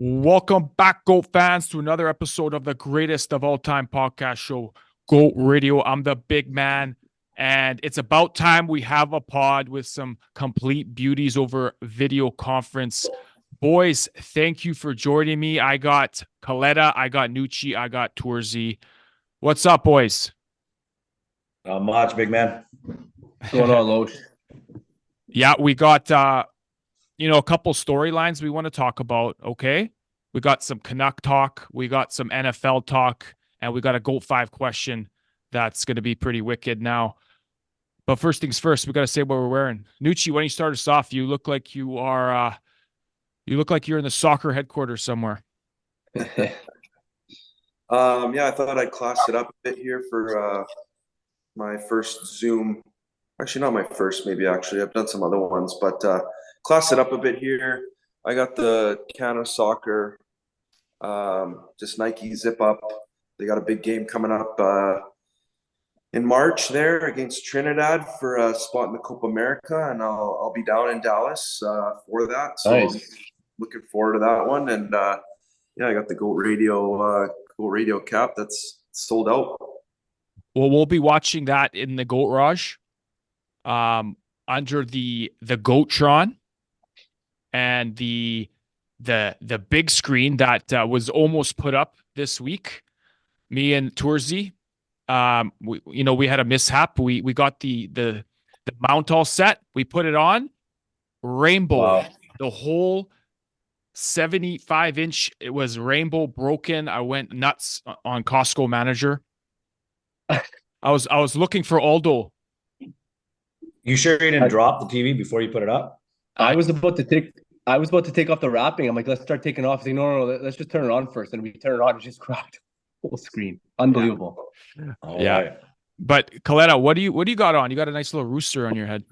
Welcome back, GOAT fans, to another episode of the greatest of all time podcast show, GOAT Radio. I'm the big man, and it's about time we have a pod with some complete beauties over video conference. Boys, thank you for joining me. I got Coletta, I got Nucci, I got Toorzy. What's up, boys? Not much, big man. What's going on, Loesch? Yeah, we got a couple storylines we want to talk about, okay? We got some Canuck talk, we got some NFL talk, and we got a GOAT 5 question that's going to be pretty wicked now. But first things first, we got to say what we're wearing. Nucci, why don't you start us off? You look like you are you're in the soccer headquarters somewhere. Yeah, I thought I'd class it up a bit here for my first Zoom. Actually, not my first, maybe actually. I've done some other ones, but class it up a bit here. I got the Canada Soccer, just Nike zip up. They got a big game coming up in March there against Trinidad for a spot in the Copa America, and I'll be down in Dallas for that. So Nice. I'm looking forward to that one. And yeah, I got the GOAT Radio cap that's sold out. Well, we'll be watching that in the GOAT Raj, under the GOATron and the big screen that was almost put up this week. Me and Toorzy, we had a mishap. We got the mount all set. We put it on, rainbow. Wow. The whole 75-inch, it was rainbow broken. I went nuts on Costco Manager. I was looking for Aldo. You sure you didn't drop the TV before you put it up? I was about to take off the wrapping. I'm like, let's start taking off. He's like, no, let's just turn it on first. And we turn it on, it just cracked whole screen. Unbelievable. Yeah. Right. But Coletta, what do you got on? You got a nice little rooster on your head.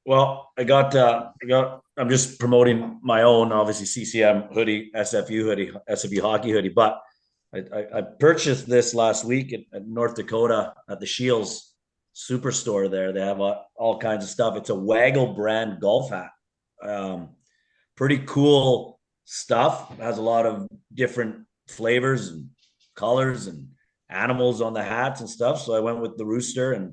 Well, I'm just promoting my own, obviously, CCM hoodie, SFU hoodie, SFU hockey hoodie. But I purchased this last week at North Dakota at the Shields Superstore there. They have all kinds of stuff. It's a Waggle brand golf hat. Pretty cool stuff. It has a lot of different flavors and colors and animals on the hats and stuff. So I went with the rooster, and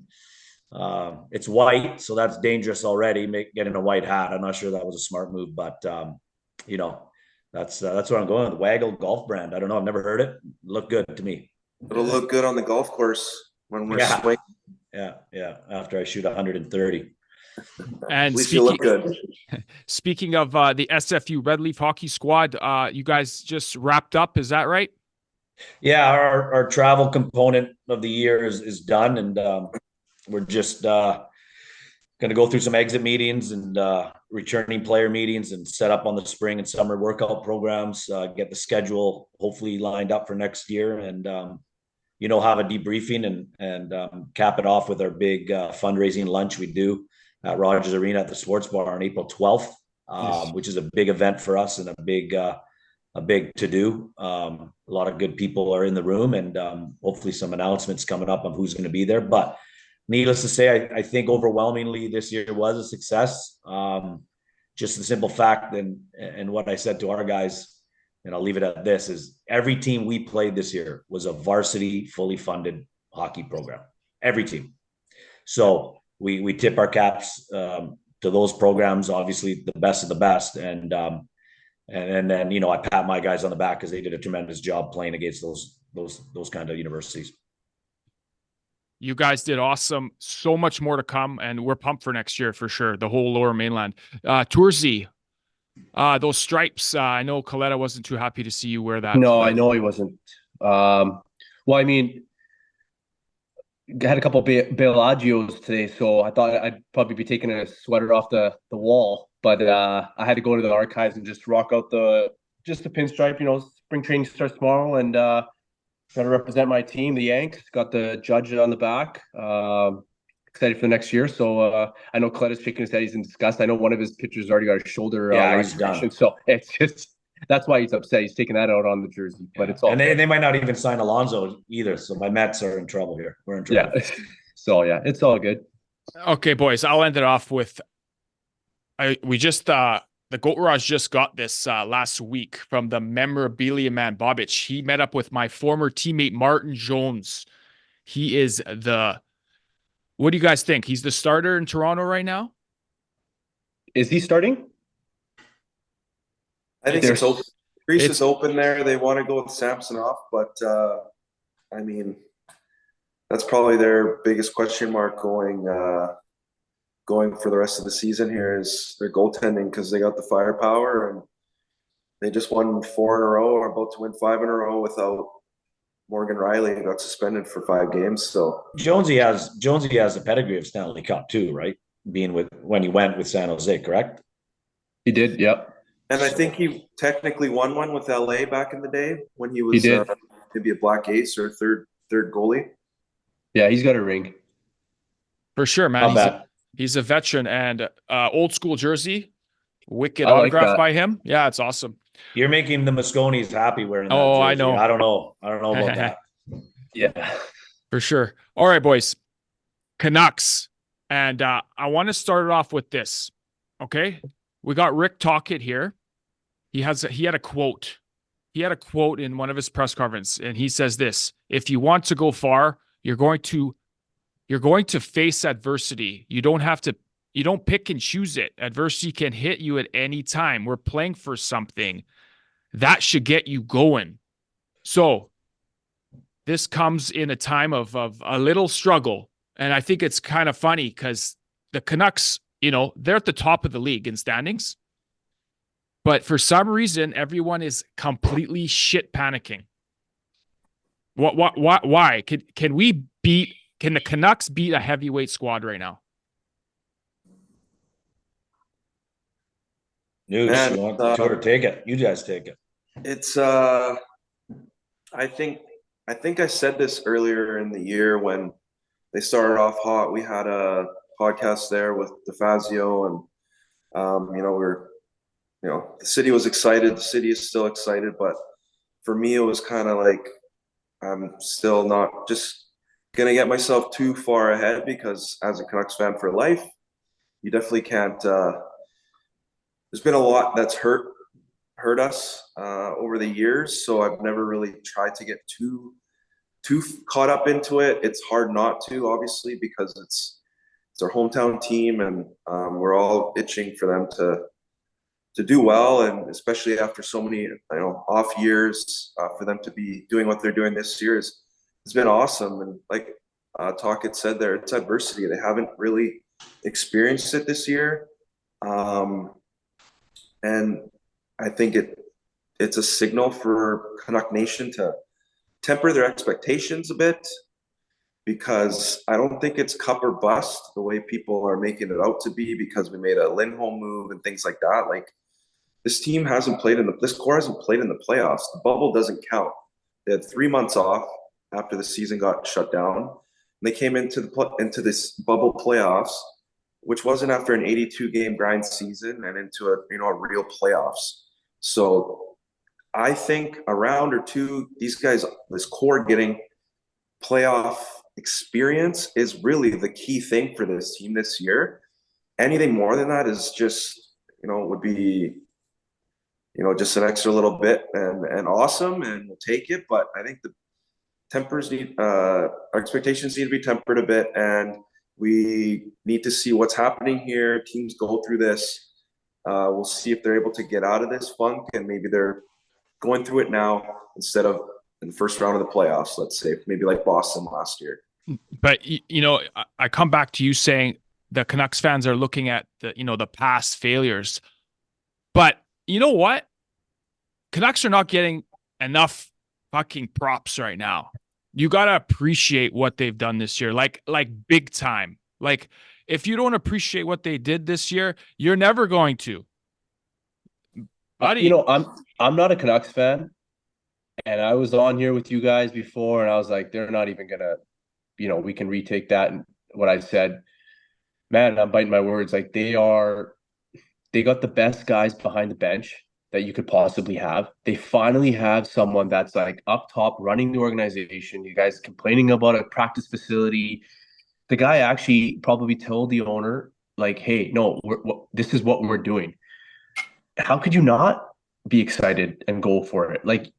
it's white, so that's dangerous already. Getting a white hat. I'm not sure that was a smart move, but that's what I'm going with. Waggle golf brand. I don't know. I've never heard it. Looked good to me. It'll look good on the golf course when we're swinging. Yeah. After I shoot 130. And At least you look good. Speaking of the SFU Red Leaf Hockey Squad, you guys just wrapped up. Is that right? Yeah, our travel component of the year is done, and we're just going to go through some exit meetings and returning player meetings and set up on the spring and summer workout programs, get the schedule hopefully lined up for next year, and have a debriefing and cap it off with our big fundraising lunch we do at Rogers Arena at the Sports Bar on April 12th, which is a big event for us and a big to do. A lot of good people are in the room, and hopefully some announcements coming up on who's going to be there. But needless to say, I think overwhelmingly this year was a success. Just the simple fact and what I said to our guys, and I'll leave it at this, is every team we played this year was a varsity, fully funded hockey program. Every team. So we tip our caps to those programs, obviously the best of the best. And then I pat my guys on the back because they did a tremendous job playing against those kind of universities. You guys did awesome. So much more to come, and we're pumped for next year for sure. The whole Lower Mainland. Toorzy, those stripes. I know Coletta wasn't too happy to see you wear that. No, I know he wasn't. Well, I mean, I had a couple of Bellagio's today, so I thought I'd probably be taking a sweater off the wall, but I had to go to the archives and just rock out the pinstripe. Spring training starts tomorrow, and got to represent my team, the Yanks. Got the judge on the back. Excited for the next year. So I know Coletta's shaking his head. He's in disgust. I know one of his pitchers already got a shoulder he's done. So it's just that's why he's upset. He's taking that out on the jersey. But it's all and they might not even sign Alonso either. So my Mets are in trouble here. We're in trouble. Yeah. So yeah, it's all good. Okay, boys. I'll end it off with. The the Goat Raj just got this last week from the memorabilia man, Bobic. He met up with my former teammate, Martin Jones. He is what do you guys think? He's the starter in Toronto right now? Is he starting? I think it's open. Greece is open there. They want to go with Samsonov, but I mean, that's probably their biggest question mark going for the rest of the season here is their goaltending, because they got the firepower and they just won 4 in a row, or about to win 5 in a row without Morgan Riley, who got suspended for 5 games. So Jonesy has the pedigree of Stanley Cup too, right? Being when he went with San Jose, correct? He did, yep. And I think he technically won one with LA back in the day when he was maybe a black ace or third goalie. Yeah, he's got a ring. For sure, man. He's a veteran, and old school jersey, wicked autograph by him. Yeah, it's awesome. You're making the Mosconis happy wearing that jersey. I know. I don't know about that. Yeah, for sure. All right, boys. Canucks. And I want to start it off with this. Okay. We got Rick Tocchet here. He had a quote. He had a quote in one of his press conferences, and he says this: if you want to go far, you're going to face adversity. You don't pick and choose it. Adversity can hit you at any time. We're playing for something. That should get you going. So this comes in a time of a little struggle. And I think it's kind of funny because the Canucks, they're at the top of the league in standings. But for some reason, everyone is completely shit panicking. Why? Can the Canucks beat a heavyweight squad right now? Nucci, you want to take it? You guys take it. It's I think I said this earlier in the year when they started off hot. We had a podcast there with DeFazio, and the city was excited. The city is still excited, but for me, it was kind of like I'm still not just gonna get myself too far ahead, because as a Canucks fan for life, you definitely can't. There's been a lot that's hurt us over the years, so I've never really tried to get too caught up into it. It's hard not to, obviously, because it's our hometown team, and we're all itching for them to do well, and especially after so many off years, for them to be doing what they're doing this year has been awesome. And like Tocchet said there, it's adversity. They haven't really experienced it this year, and I think it's a signal for Canuck Nation to temper their expectations a bit, because I don't think it's cup or bust the way people are making it out to be, because we made a Lindholm move and things like that. Like, this team hasn't played this core hasn't played in the playoffs. The bubble doesn't count. They had 3 months off after the season got shut down. And they came into this bubble playoffs, which wasn't after an 82 game grind season, and into a real playoffs. So I think a round or two, these guys, this core getting playoff experience is really the key thing for this team this year. Anything more than that is just, would be, just an extra little bit and awesome, and we'll take it. But I think our expectations need to be tempered a bit, and we need to see what's happening here. Teams go through this. We'll see if they're able to get out of this funk, and maybe they're going through it now instead of in the first round of the playoffs, let's say, maybe like Boston last year. But, I come back to you saying the Canucks fans are looking at the past failures. But you know what? Canucks are not getting enough fucking props right now. You got to appreciate what they've done this year, like big time. Like, if you don't appreciate what they did this year, you're never going to. Buddy. I'm not a Canucks fan, and I was on here with you guys before, and I was like, they're not even gonna, we can retake that and what I said. Man, I'm biting my words. Like, they got the best guys behind the bench that you could possibly have. They finally have someone that's like up top running the organization. You guys complaining about a practice facility. The guy actually probably told the owner, like, hey, no, this is what we're doing. how could you not be excited and go for it? Like,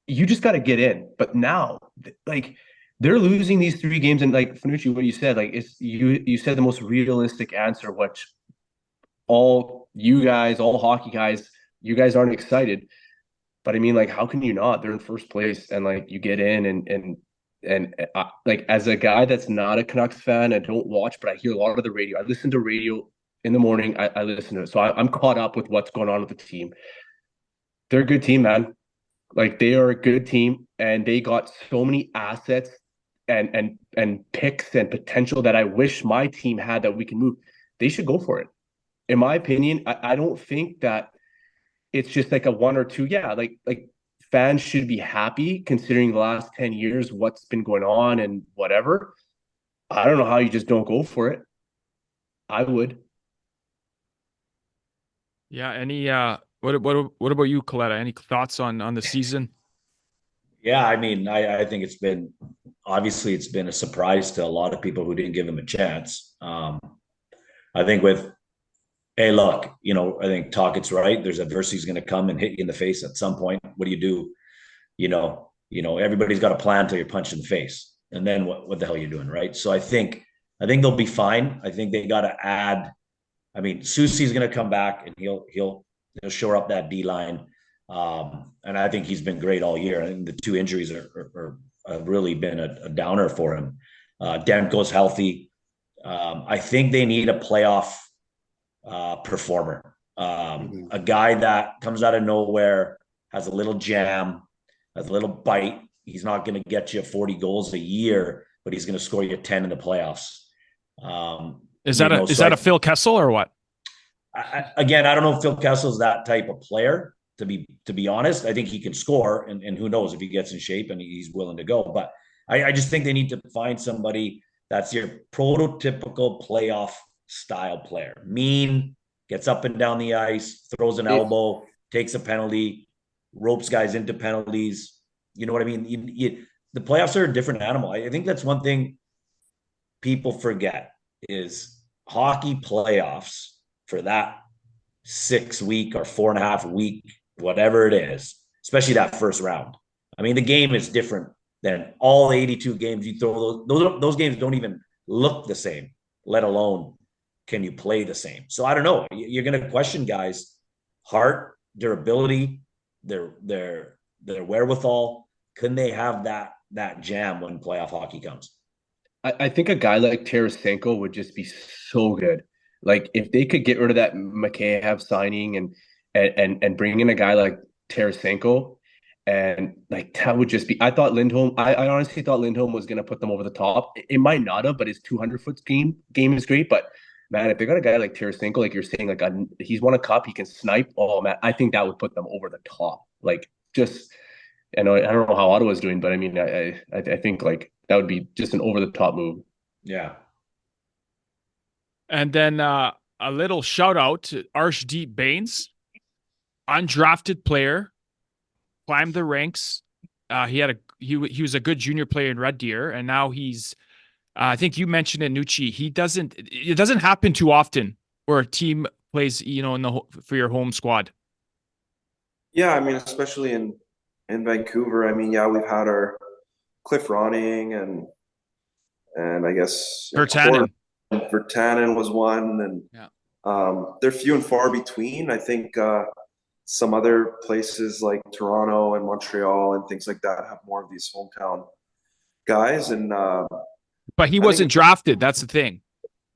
you just got to get in. But now, like, they're losing these 3 games, and like Nucci, what you said, like, it's you said the most realistic answer, which all you guys, all hockey guys, you guys aren't excited. But I mean, like, how can you not? They're in first place, and like you get in, and like, as a guy that's not a Canucks fan, I don't watch, but I hear a lot of the radio. I listen to radio in the morning. I listen to it, so I'm caught up with what's going on with the team. They're a good team, man. Like, they are a good team, and they got so many assets and picks and potential that I wish my team had that we can move. They should go for it. In my opinion, I don't think that it's just like a one or two. Yeah, like fans should be happy considering the last 10 years, what's been going on and whatever. I don't know how you just don't go for it. I would. Yeah. Any what about you, Coletta? Any thoughts on the season? Yeah, I mean, I think it's been a surprise to a lot of people who didn't give him a chance. I think hey, look, I think Talkett's right. There's adversity going to come and hit you in the face at some point. What do you do? Everybody's got a plan till you're punched in the face, and then what the hell are you doing, right? So I think they'll be fine. I think they got to add. I mean, Susie's going to come back and he'll shore up that D line. And I think he's been great all year. I think the 2 injuries have really been a downer for him. Demko's healthy. I think they need a playoff performer, a guy that comes out of nowhere, has a little jam, has a little bite. He's not going to get you 40 goals a year, but he's going to score you 10 in the playoffs. Is that a Phil Kessel or what? Again, I don't know if Phil Kessel's that type of player. To be honest, I think he can score, and who knows if he gets in shape and he's willing to go. But I just think they need to find somebody that's your prototypical playoff style player. Mean, gets up and down the ice, throws an elbow, takes a penalty, ropes guys into penalties. You know what I mean? The playoffs are a different animal. I think that's one thing people forget is hockey playoffs for that 6 week or 4.5 week, whatever it is, especially that first round. I mean, the game is different than all the 82 games you throw. Those games don't even look the same, let alone can you play the same. So I don't know. You're going to question guys' heart, their ability, their wherewithal. Couldn't they have that jam when playoff hockey comes? I think a guy like Tarasenko would just be so good. Like, if they could get rid of that Mikheyev signing and bring in a guy like Tarasenko, and like, that would just be. I honestly thought Lindholm was going to put them over the top. It might not have, but his 200-foot game is great. But man, if they got a guy like Tarasenko, like you're saying, like he's won a cup, he can snipe. Oh man, I think that would put them over the top. Like, just. I don't know how Ottawa's doing, but I mean, I think like that would be just an over the top move. Yeah. And then a little shout out to Arshdeep Bains, undrafted player, climbed the ranks. He was a good junior player in Red Deer, and now he's. I think you mentioned it, Nucci. It doesn't happen too often where a team plays, for your home squad. Yeah, I mean, especially in Vancouver. I mean, yeah, we've had our Cliff Ronning and I guess Virtanen was one, and they're few and far between. I think some other places like Toronto and Montreal and things like that have more of these hometown guys. And but he wasn't drafted. That's the thing.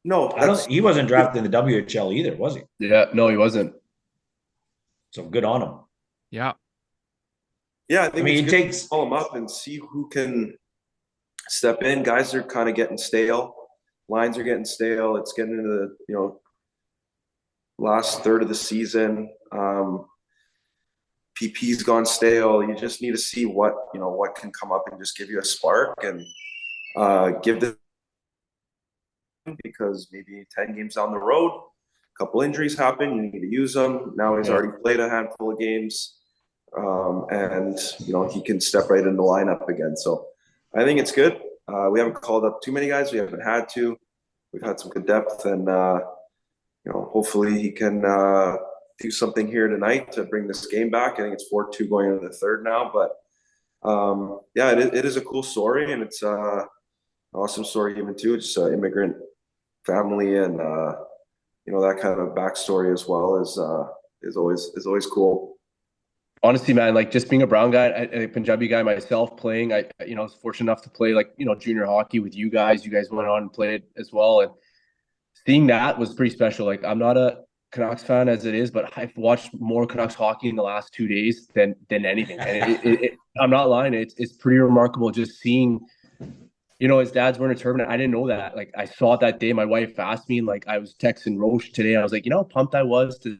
No, he wasn't drafted in the WHL either, was he? Yeah, no, he wasn't. So good on him. Yeah. Yeah, I think it's good to call them up and see who can step in. Guys are kind of getting stale. Lines are getting stale. It's getting into the last third of the season. PP's gone stale. You just need to see what can come up and just give you a spark and give the, because maybe 10 games down the road, a couple injuries happen. You need to use them. Now he's already played a handful of games. And he can step right in the lineup again. So I think it's good. We haven't called up too many guys. We haven't had to. We've had some good depth, and hopefully he can do something here tonight to bring this game back. I think it's 4-2 going into the third now, but yeah, it is a cool story, and it's awesome story even too. It's immigrant family, and that kind of backstory as well is always cool. Honestly, man, like just being a brown guy, a Punjabi guy myself, playing, I was fortunate enough to play like junior hockey with you guys. You guys went on and played as well, and seeing that was pretty special. Like, I'm not a Canucks fan as it is, but I've watched more Canucks hockey in the last 2 days than anything. And I'm not lying. It's pretty remarkable just seeing, his dad's wearing a turban. I didn't know that. Like, I saw it that day. My wife asked me, and like I was texting Roche today. I was like, how pumped I was to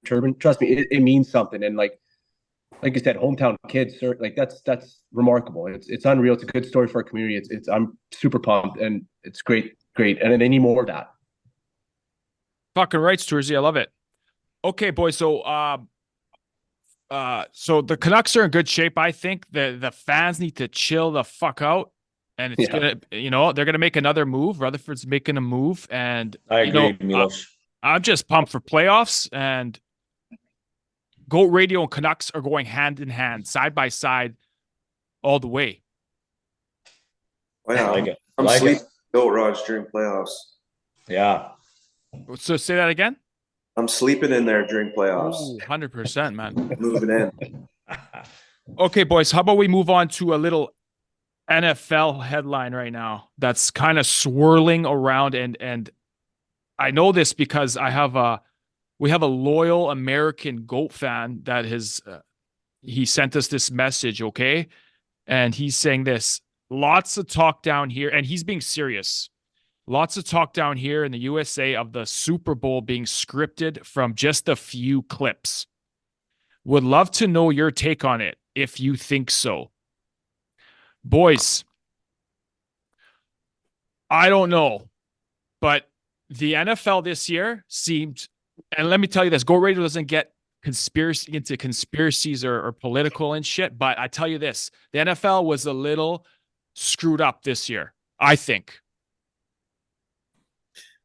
turban. Trust me, it means something. And like you said, hometown kids, like that's remarkable. It's unreal. It's a good story for our community. I'm super pumped, and it's great, and they need more of that. Fucking right, Toorzy. I love it. Okay, boys. So, so the Canucks are in good shape. I think the fans need to chill the fuck out, and it's gonna, they're gonna make another move. Rutherford's making a move, and I agree, Milos. I'm just pumped for playoffs, and Goat Radio and Canucks are going hand in hand, side by side, all the way. Oh, yeah, I like it. I'm sleeping Goat Raj during playoffs. Yeah. So say that again. I'm sleeping in there during playoffs. 100%, man. Moving in. Okay, boys. How about we move on to a little NFL headline right now that's kind of swirling around, and I know this because we have a loyal American GOAT fan that he sent us this message, okay? And he's saying this, lots of talk down here, and he's being serious. Lots of talk down here in the USA of the Super Bowl being scripted from just a few clips. Would love to know your take on it, if you think so. Boys, I don't know, but the NFL this year seemed, and let me tell you this, Go Radio doesn't get into conspiracies or political and shit, but I tell you this, the NFL was a little screwed up this year, I think.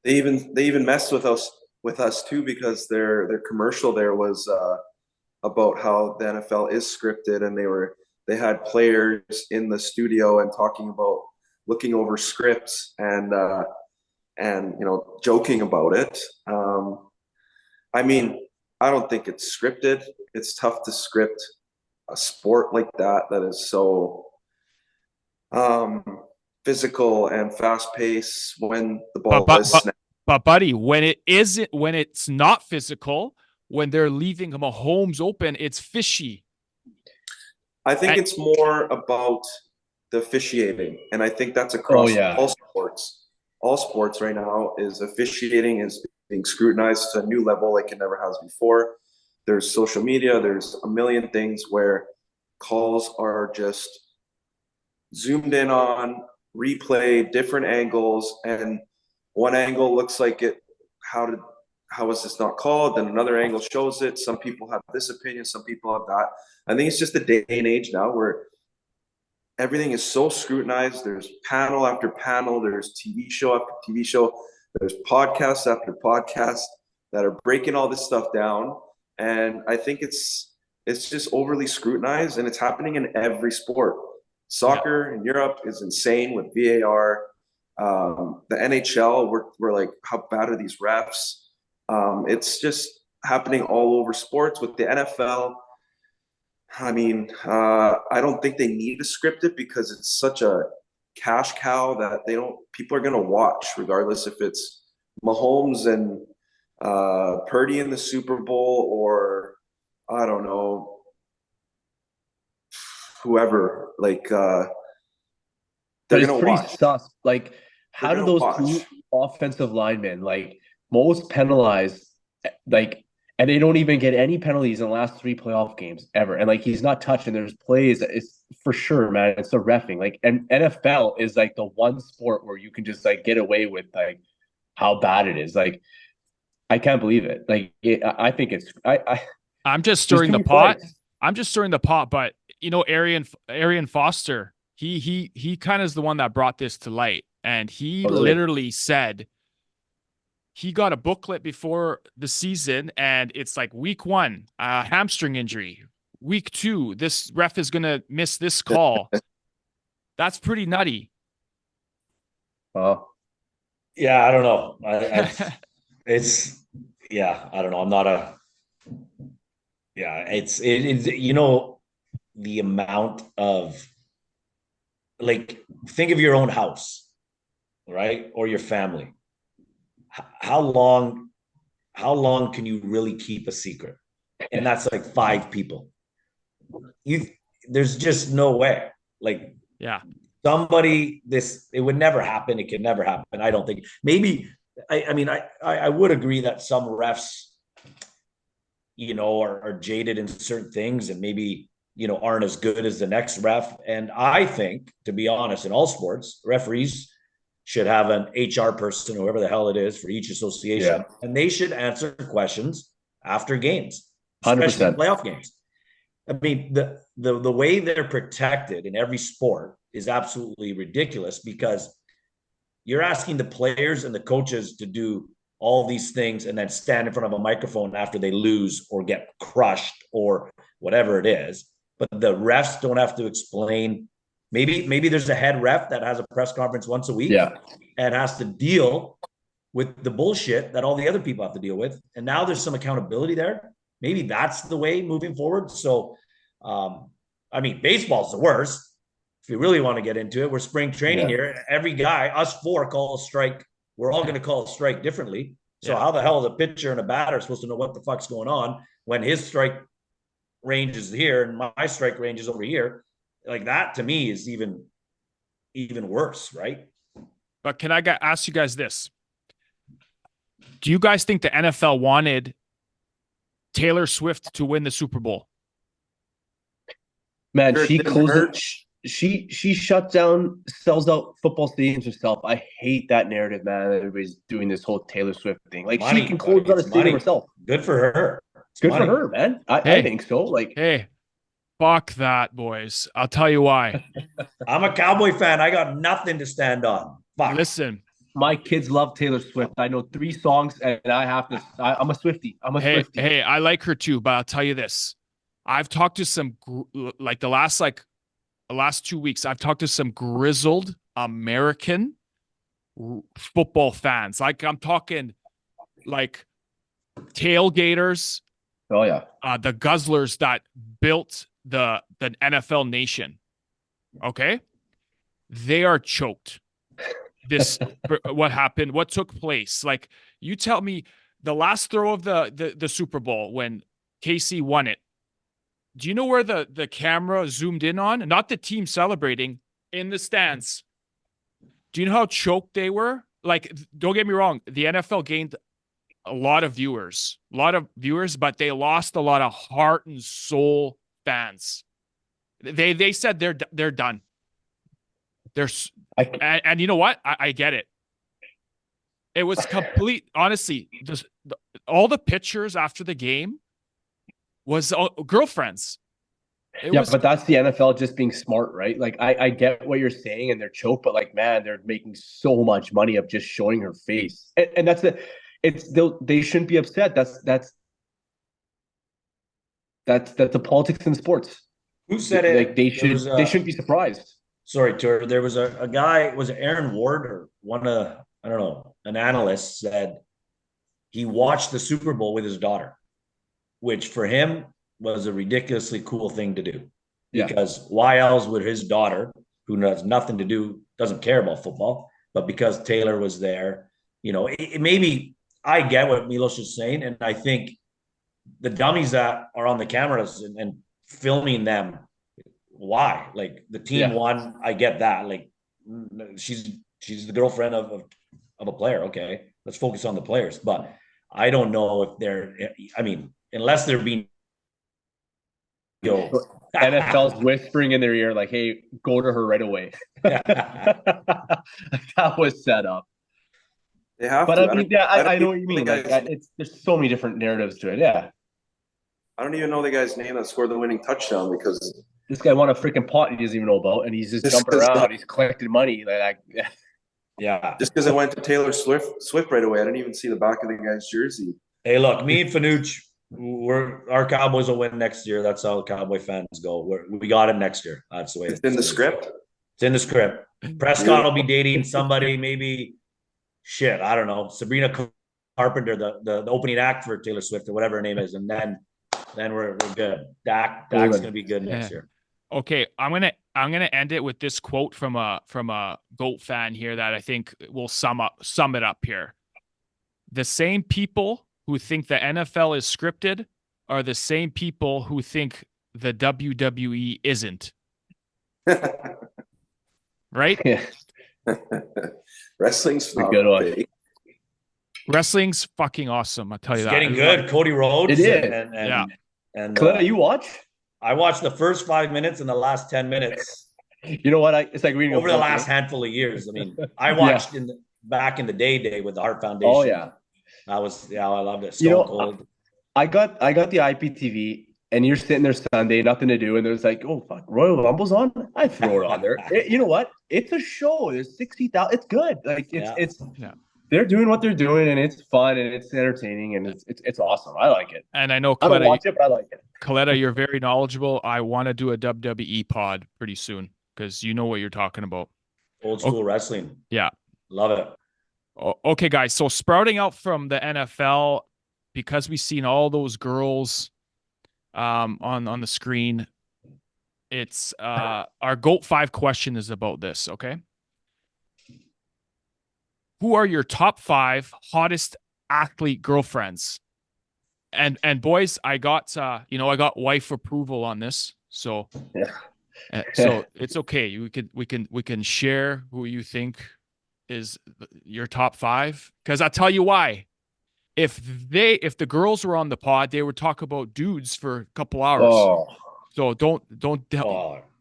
They even messed with us too, because their commercial there was about how the NFL is scripted, and they had players in the studio and talking about looking over scripts and joking about it. I mean, I don't think it's scripted. It's tough to script a sport like that is so physical and fast paced when the ball is snapped. But buddy, when it's not physical, when they're leaving Mahomes open, it's fishy. I think it's more about the officiating, and I think that's across all sports. All sports right now is officiating is being scrutinized to a new level like it never has before. There's social media, there's a million things where calls are just zoomed in on, replay, different angles, and one angle looks like it, how is this not called? Then another angle shows it. Some people have this opinion, some people have that. I think it's just a day and age now where everything is so scrutinized. There's panel after panel, there's TV show after TV show, there's podcast after podcast that are breaking all this stuff down. And I think it's just overly scrutinized, and it's happening in every sport. Soccer in Europe is insane with VAR. The NHL, we're like, how bad are these refs? It's just happening all over sports. With the NFL, I mean, I don't think they need to script it because it's such a cash cow that people are going to watch regardless if it's Mahomes and Purdy in the Super Bowl, or I don't know, whoever, like they're going to watch. Sus. Like, how do those two offensive linemen, like, most penalized, like, and they don't even get any penalties in the last 3 playoff games ever, and like, he's not touched, and there's plays that it's for sure, man, it's the reffing. Like, and NFL is like the one sport where you can just like get away with like how bad it is. Like, I can't believe it. Like, I think it's I'm just stirring the pot. I'm just stirring the pot, but Arian Foster, he kind of is the one that brought this to light, and he literally said he got a booklet before the season, and it's like week 1, hamstring injury. Week 2, this ref is going to miss this call. That's pretty nutty. Oh, Yeah, I don't know. I don't know. I'm not a. Yeah, it's the amount of, like, think of your own house, right, or your family. How long can you really keep a secret? And that's like 5 people. There's just no way. Like, Yeah. It would never happen. It could never happen. I don't think. Maybe I would agree that some refs, are jaded in certain things and maybe, aren't as good as the next ref. And I think, to be honest, in all sports, referees should have an HR person, whoever the hell it is, for each association, and they should answer questions after games, especially 100%. playoff games. I mean, the way they're protected in every sport is absolutely ridiculous, because you're asking the players and the coaches to do all these things and then stand in front of a microphone after they lose or get crushed or whatever it is. But the refs don't have to explain. Maybe there's a head ref that has a press conference once a week and has to deal with the bullshit that all the other people have to deal with. And now there's some accountability there. Maybe that's the way moving forward. So, baseball's the worst. If you really want to get into it, we're spring training here. Every guy, us 4, call a strike. We're all going to call a strike differently. So how the hell is a pitcher and a batter supposed to know what the fuck's going on when his strike range is here and my strike range is over here? Like, that to me is even worse, right? But can I ask you guys this? Do you guys think the NFL wanted Taylor Swift to win the Super Bowl? Man, she closes. She shuts down, sells out football stadiums herself. I hate that narrative, man. Everybody's doing this whole Taylor Swift thing. Like, she can close out a stadium herself. Good for her. Good for her, man. I think so. Like, hey, fuck that, boys. I'll tell you why. I'm a Cowboy fan. I got nothing to stand on. Fuck. Listen. My kids love Taylor Swift. I know 3 songs, and I'm a Swiftie. I'm a Swiftie. Hey, I like her too, but I'll tell you this. I've talked to some, like the last 2 weeks, I've talked to some grizzled American football fans. Like, I'm talking like tailgaters. Oh yeah. The guzzlers that built the NFL nation. Okay. They are choked. What happened? What took place? Like, you tell me the last throw of the Super Bowl when KC won it. Do you know where the camera zoomed in on? Not the team celebrating, in the stands. Do you know how choked they were? Like, don't get me wrong, the NFL gained a lot of viewers, but they lost a lot of heart and soul fans. They said they're done. And you know what? I get it. It was complete, honestly, just all the pictures after the game was girlfriends. But that's the NFL just being smart, right? Like, I get what you're saying, and they're choked, but like, man, they're making so much money of just showing her face, and that's they shouldn't be upset. That's the politics in sports. Who said it? Like, they shouldn't be surprised. Sorry, Toorer. There was a guy, was it Aaron Ward or I don't know, an analyst said he watched the Super Bowl with his daughter, which for him was a ridiculously cool thing to do. Because why else would his daughter, who has nothing to do, doesn't care about football, but because Taylor was there, maybe I get what Milos is saying. And I think the dummies that are on the cameras and filming them, why? Like, the team won. I get that. Like, she's the girlfriend of a player. Okay, let's focus on the players. But I don't know if unless they're being NFL's whispering in their ear, like, hey, go to her right away. That was set up. They have but to. I know what you mean. Like, there's so many different narratives to it. Yeah. I don't even know the guy's name that scored the winning touchdown, because this guy won a freaking pot he doesn't even know about, and he's just jumping around. He's collecting money. Yeah. Just because I went to Taylor Swift right away, I didn't even see the back of the guy's jersey. Hey, look, me and Fanucci, our Cowboys will win next year. That's how Cowboy fans go. We got him next year. That's the way It's in the script. It's in the script. Prescott will be dating somebody, maybe shit, I don't know, Sabrina Carpenter, the opening act for Taylor Swift or whatever her name is, and then we're good. Dak's gonna be good next year. Okay, I'm gonna end it with this quote from a GOAT fan here that I think will sum it up here. The same people who think the NFL is scripted are the same people who think the WWE isn't. Right? Yeah. Wrestling's not good one. fake. Wrestling's fucking awesome. I'll tell you It's that. getting good. Cody Rhodes. It is. And Coletta, you watch? I watched the first 5 minutes and the last 10 minutes. You know what? It's like reading over the last handful of years. I mean, I watched back in the day with the Heart Foundation. Oh yeah, I loved it. Stone Cold. I got the IPTV, and you're sitting there Sunday, nothing to do, and there's like, oh fuck, Royal Rumble's on. I throw it on there. You know what? It's a show. There's 60,000. It's good. Like it's they're doing what they're doing, and it's fun, and it's entertaining, and it's awesome. I like it. And I know Coletta, I don't watch it, but I like it. Coletta, you're very knowledgeable. I want to do a WWE pod pretty soon because you know what you're talking about. Old school wrestling. Yeah. Love it. Okay, guys. So sprouting out from the NFL, because we've seen all those girls on the screen, it's our GOAT 5 question is about this, okay? Who are your top 5 hottest athlete girlfriends? And boys, I got I got wife approval on this. So so it's okay. We can share who you think is your top 5, because I'll tell you why. If the girls were on the pod, they would talk about dudes for a couple hours. Oh. So don't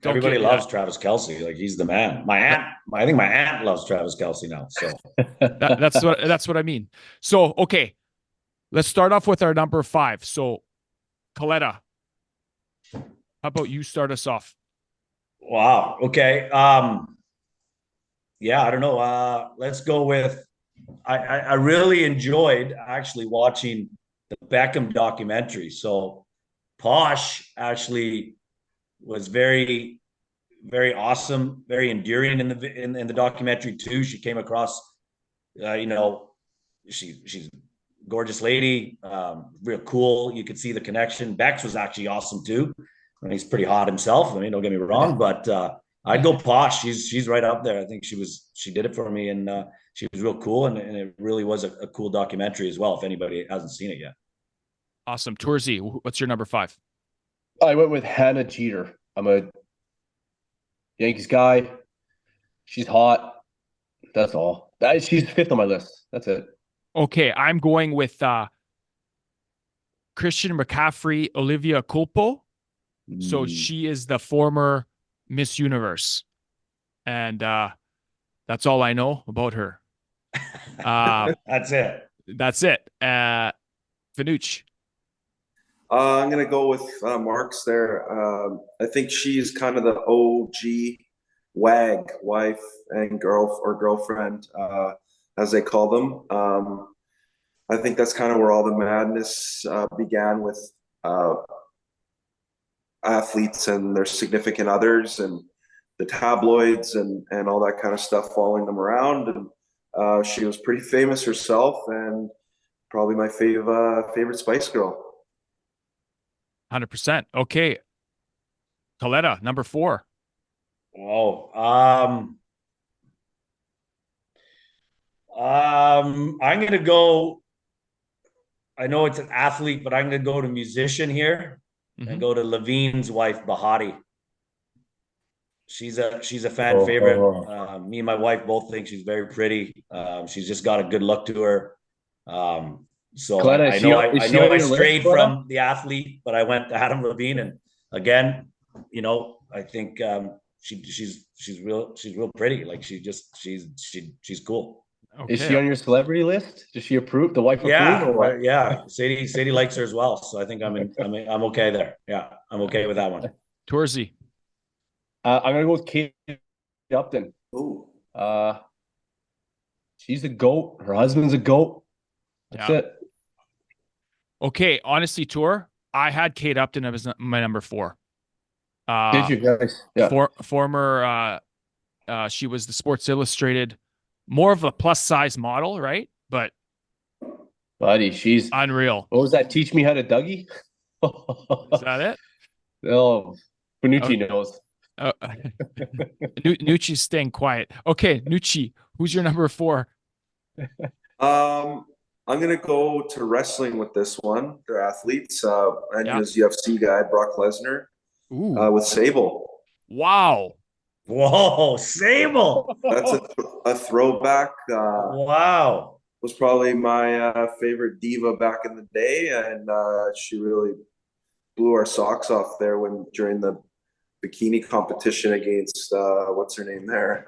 everybody loves Travis Kelce. Like, he's the man. I think my aunt loves Travis Kelce now. So that's what I mean. So okay, let's start off with our number 5. So Coletta, how about you start us off? Wow. Okay. Yeah, I don't know. Let's go with. I really enjoyed actually watching the Beckham documentary. So Posh actually was very, very awesome, very endearing in the documentary too. She came across, she's a gorgeous lady, real cool. You could see the connection. Bex was actually awesome too. I mean, he's pretty hot himself. I mean, don't get me wrong, but I'd go Posh. She's right up there. I think she did it for me, and she was real cool, and it really was a cool documentary as well, if anybody hasn't seen it yet. Awesome. Toorzy, what's your number 5? I went with Hannah Jeter. I'm a Yankees guy. She's hot. That's all. She's 5th on my list. That's it. Okay, I'm going with Christian McCaffrey, Olivia Culpo. So she is the former Miss Universe. And that's all I know about her. That's it. Fanucci. I'm gonna go with Mark's there. I think she's kind of the OG WAG, wife and girlfriend, as they call them. I think that's kind of where all the madness began with athletes and their significant others, and the tabloids and all that kind of stuff following them around. And she was pretty famous herself, and probably my favorite Spice Girl. 100%. Okay. Coletta, number 4. Oh, I'm going to go. I know it's an athlete, but I'm going to go to musician here and go to Levine's wife, Bahati. She's a fan favorite. Me and my wife both think she's very pretty. She's just got a good look to her. So Coletta, I know I strayed from the athlete, but I went to Adam Levine, and again, I think she's real pretty. Like, she's cool. Okay. Is she on your celebrity list? Does she approve? The wife approve? Or what? Yeah. Sadie likes her as well, so I think I'm okay there. Yeah, I'm okay with that one. Toorzy. I'm gonna go with Kate Upton. Ooh. She's a goat. Her husband's a goat. That's Yeah. it. Okay, honestly, Tour, I had Kate Upton as my number 4. Did you guys? Yeah. Former, she was the Sports Illustrated, more of a plus size model, right? But Buddy, she's unreal. what was that? Teach me how to Dougie? Is that it? Oh, Nucci knows. Nucci's staying quiet. Okay, Nucci, who's your number 4? I'm gonna go to wrestling with this one. They're athletes. And Yeah. his UFC guy, Brock Lesnar, Ooh, with Sable. wow. Whoa, Sable. That's a throwback. Wow. Was probably my favorite diva back in the day, and she really blew our socks off there during the bikini competition against what's her name there?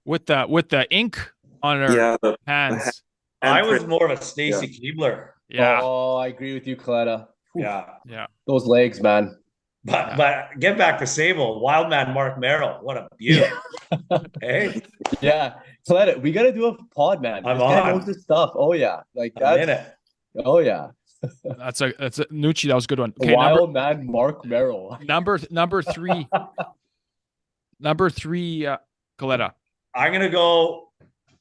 With the ink on her Yeah, hands. I was handprint. more of a Stacy Keebler. Yeah. Oh, I agree with you, Coletta. Yeah. Yeah. Those legs, man. But get back to Sable, Wildman Mark Merrill. What a beauty. Hey, Yeah. Coletta, we got to do a pod, man. I'm This guy on. knows his stuff. Oh, yeah. Like I'm that. in it. Oh, yeah. That's a Nucci. That was a good one. The Okay, wild man, Mark Merrill. number 3. Number 3, Coletta. I'm gonna go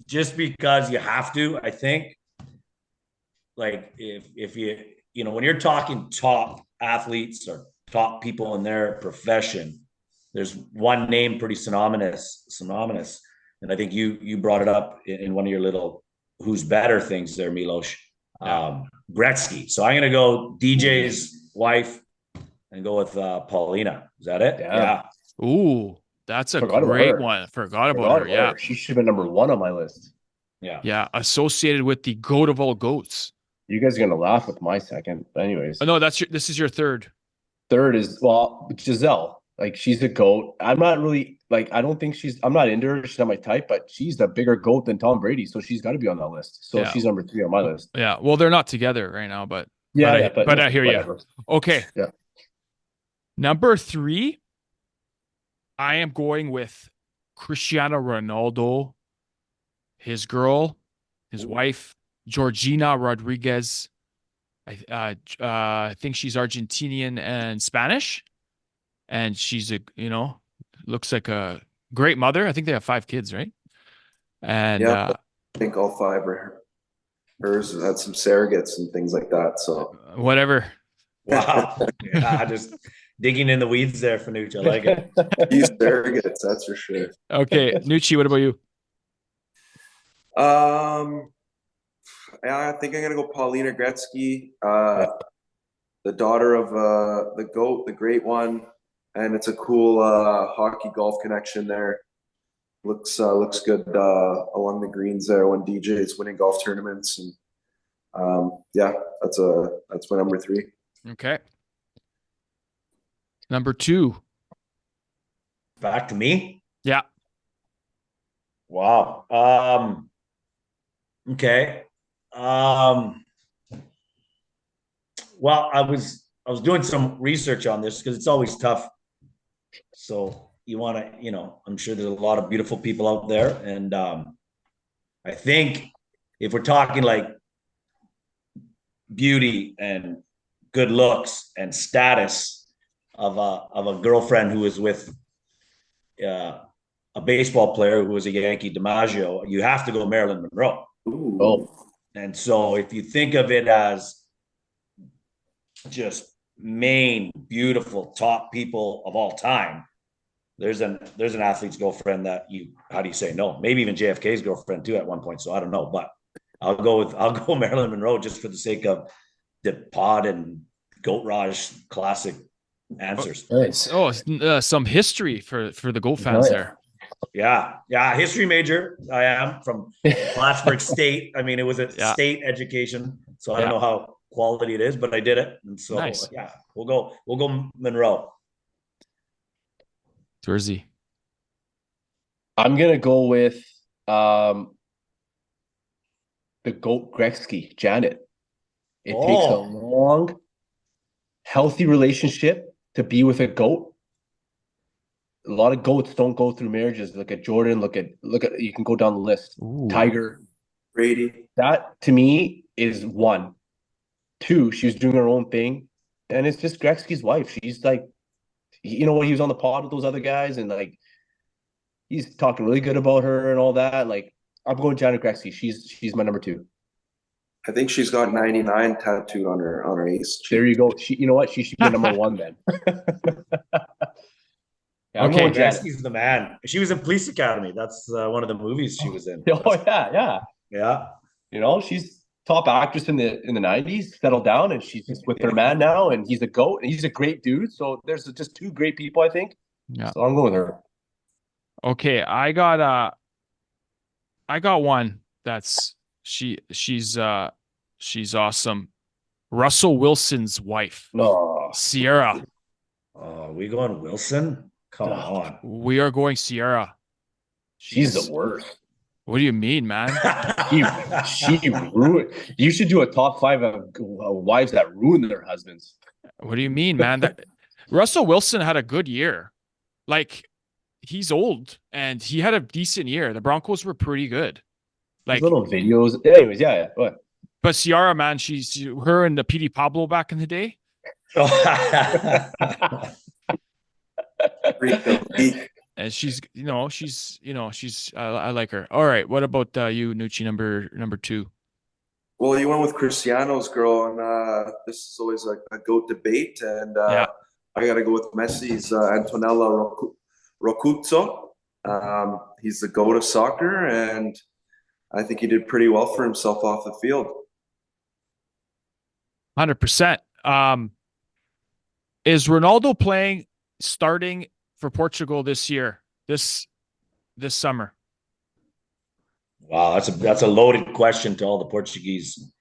just because you have to. I think, like, if you know when you're talking top athletes or top people in their profession, there's one name pretty synonymous, and I think you brought it up in one of your little "who's better" things there, Milos. Gretzky. So I'm gonna go DJ's wife and go with Paulina. Is that it? Yeah. Ooh, that's a Forgot about great her. one. Forgot about her. Yeah. She should have been number 1 on my list. Yeah. Yeah. Associated with the goat of all goats. You guys are going to laugh with my second. But anyways. Oh, no, this is your 3rd. Third is, well, Giselle. Like, she's a goat. I'm not really, like, I'm not into her. She's not my type, but she's the bigger goat than Tom Brady. So she's got to be on that list. So Yeah. she's number 3 on my list. Yeah. Well, they're not together right now, but But I hear whatever. you. Okay. Yeah. Number 3, I am going with Cristiano Ronaldo, his girl, his wife, Georgina Rodriguez. I think she's Argentinian and Spanish, and she's looks like a great mother. I think they have 5 kids, right? And I think all 5 are hers. Had some surrogates and things like that. So whatever. Wow. Yeah, just digging in the weeds there, Fanucci. I like it. these surrogates, that's for sure. Okay, Nucci, what about you? I think I'm gonna go Paulina Gretzky, the daughter of the GOAT, the great one, and it's a cool hockey golf connection there. Looks good along the greens there when DJ is winning golf tournaments, and that's my number 3. Okay. Number 2. Back to me. Yeah. Wow. Okay. Well, I was doing some research on this because it's always tough. So you want to, I'm sure there's a lot of beautiful people out there, and I think if we're talking like beauty and good looks and status of a girlfriend who is with a baseball player who was a Yankee, DiMaggio, you have to go Marilyn Monroe. Ooh. Oh, And so if you think of it as just main beautiful top people of all time, there's an athlete's girlfriend that how do you say no? Maybe even JFK's girlfriend too at one point. So I don't know, but I'll go Marilyn Monroe just for the sake of the pod and Goat Raj classic answers. nice. Oh, some history for the Goat fans there. Yeah. History major. I am from Plattsburgh State. I mean, it was a state education, so I don't know how quality it is, but I did it, and so Nice. yeah, we'll go Monroe. Toorzy. I'm gonna go with the GOAT Gretzky, Janet. It takes a long, healthy relationship to be with a GOAT. A lot of GOATs don't go through marriages. Look at Jordan. Look at. You can go down the list. Ooh. Tiger. Brady. That to me is one. Two, she was doing her own thing. And it's just Gretzky's wife. She's like, you know, when he was on the pod with those other guys and like he's talking really good about her and all that. Like, I'm going Janet Gretzky. She's my number two. I think she's got 99 tattooed on her ace. There you go. You know what? She should be the number one then. Yeah, I'm going Janet. Gretzky's the man. She was in Police Academy. That's one of the movies she was in. Oh yeah. Yeah. You know, she's top actress in the 90s, settled down, and she's just with her man now, and he's a GOAT, and he's a great dude. So there's just two great people, I think. Yeah. So I'm going with her. Okay, I got one that's she's awesome. Russell Wilson's wife, No. Sierra. Oh, we going Wilson? Come on. We are going Sierra. She's the worst. What do you mean, man? She ruined. You should do a top 5 of wives that ruin their husbands. What do you mean, man? Russell Wilson had a good year. Like, he's old and he had a decent year. The Broncos were pretty good. Like, little videos. Anyways, yeah. What? But Ciara, man, she's her and the PD Pablo back in the day. And she's I like her. All right, what about you, Nucci, number 2? Well, you went with Cristiano's girl, and this is always a GOAT debate, and I got to go with Messi's Antonella Roccuzzo. He's the GOAT of soccer, and I think he did pretty well for himself off the field. 100%. Is Ronaldo starting for Portugal this year, this summer? Wow, that's a loaded question to all the Portuguese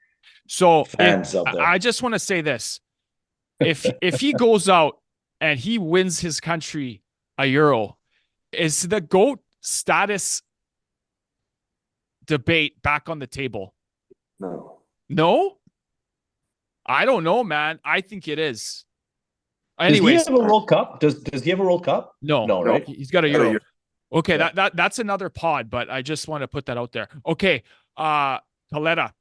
fans out there. I just want to say this: if he goes out and he wins his country a Euro, is the GOAT status debate back on the table? No, I don't know, man. I think it is. Anyways, does he have a World Cup? Does he have a World Cup? No, right? He's got a Euro. Okay, that's another pod, but I just want to put that out there. Okay, Coletta.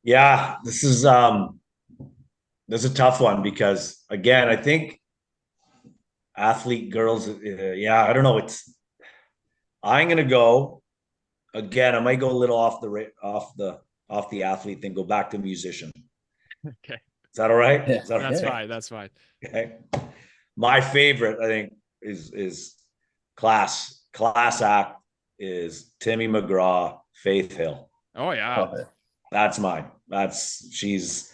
Yeah, this is a tough one because again, I think athlete girls. I don't know. I'm gonna go again. I might go a little off the athlete thing. Go back to musician. Okay. Is that all right? Yeah. That's fine. Okay. My favorite, I think, is class act is Timmy McGraw, Faith Hill. Oh yeah. That's mine. She's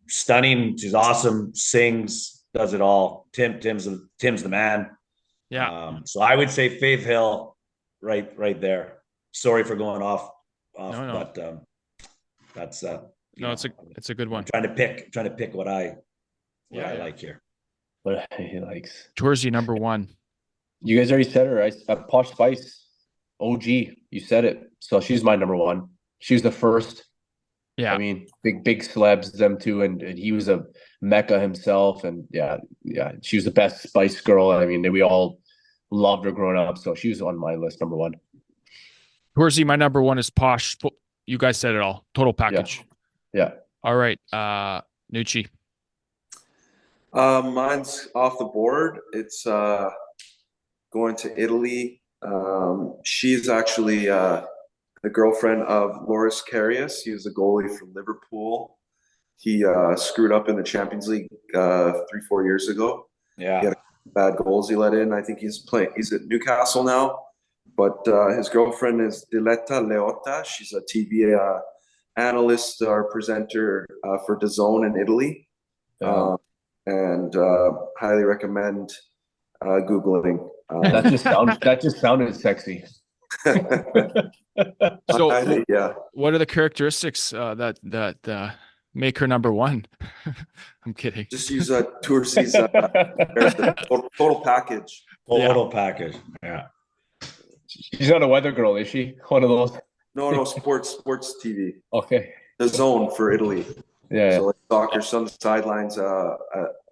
stunning. She's awesome. Sings, does it all. Tim's the man. Yeah. So I would say Faith Hill, right there. Sorry for going off. No. But that's it's a good one. I'm trying to pick what I like here. What he likes. Toorzy, number 1. You guys already said her. Posh Spice, OG. You said it. So she's my number 1. She was the first. Yeah. I mean, big celebs, them two, and he was a mecca himself. And yeah, she was the best Spice Girl. I mean, we all loved her growing up. So she was on my list, number 1. Toorzy, my number 1 is Posh. You guys said it all. Total package. Yeah. All right. Nucci. Mine's off the board. It's going to Italy. She's actually the girlfriend of Loris Karius. He was a goalie from Liverpool. He screwed up in the Champions League 3-4 years ago. Yeah. He had bad goals he let in. I think he's at Newcastle now. But his girlfriend is Diletta Leotta. She's a TV analyst or presenter for DAZN in Italy. And highly recommend Googling. That just sounded sexy. So yeah. What are the characteristics that make her number 1? I'm kidding. Just use Toursy's total package. Total package. Yeah. She's not a weather girl, is she? One of those? No, sports TV. Okay. DAZN for Italy. Yeah. So like soccer, some sidelines at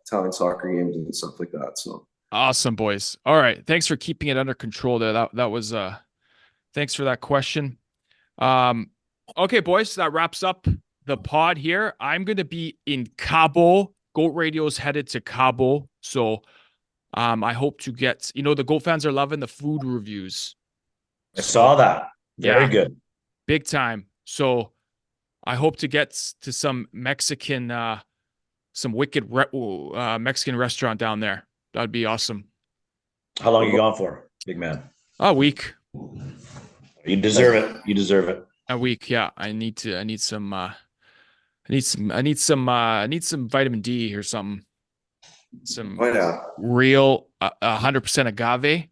Italian soccer games and stuff like that. So awesome, boys. All right. Thanks for keeping it under control there. That was thanks for that question. Okay, boys, that wraps up the pod here. I'm going to be in Cabo. Goat Radio's headed to Cabo. So I hope to get, the Goat fans are loving the food reviews. I saw that. Very Yeah. good. Big time. So I hope to get to some Mexican, some wicked Mexican restaurant down there. That'd be awesome. How long are you gone for, big man? A week. You deserve it. You deserve it. A week. Yeah. I need some vitamin D or something. Some real 100% agave.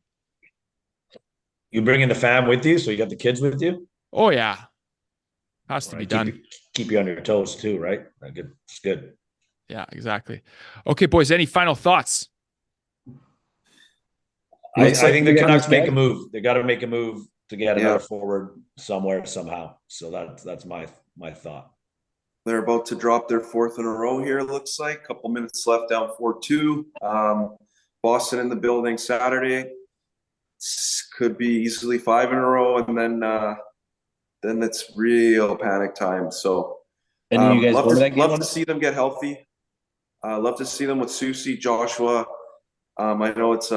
You bringing the fam with you, so you got the kids with you? Oh yeah, has to be done. Keep you on your toes too, right? Good. It's good. Yeah, exactly. Okay, boys. Any final thoughts? I think the Canucks make a move. They got to make a move to get another forward somewhere somehow. So that's my thought. They're about to drop their fourth in a row here, it looks like. A couple minutes left, down 4-2. Boston in the building Saturday. Could be easily 5 in a row, and then it's real panic time. So And you guys love to see them get healthy. Love to see them with Susie, Joshua. I know it's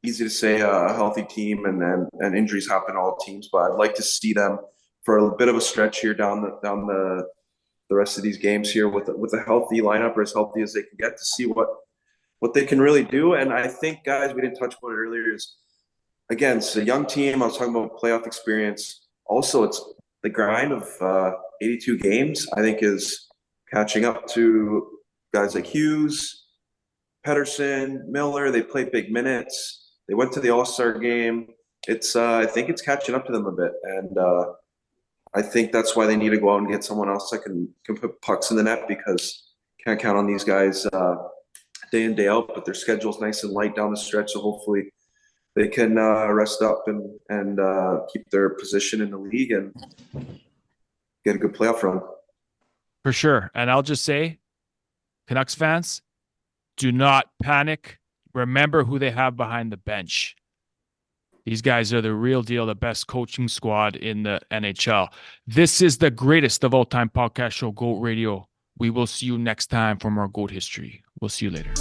easy to say a healthy team and injuries happen to all teams, but I'd like to see them for a bit of a stretch here down the rest of these games here with a healthy lineup, or as healthy as they can get, to see what they can really do. And I think, guys, we didn't touch on it earlier, is again, it's a young team. I was talking about playoff experience. Also, it's the grind of 82 games, I think, is catching up to guys like Hughes, Pettersson, Miller. They played big minutes. They went to the All-Star game. I think it's catching up to them a bit. And I think that's why they need to go out and get someone else that can put pucks in the net, because can't count on these guys day in, day out, but their schedule's nice and light down the stretch. So hopefully they can rest up and keep their position in the league and get a good playoff run. For sure. And I'll just say, Canucks fans, do not panic. Remember who they have behind the bench. These guys are the real deal, the best coaching squad in the NHL. This is the greatest of all time podcast show, GOAT Radio. We will see you next time from our GOAT history. We'll see you later.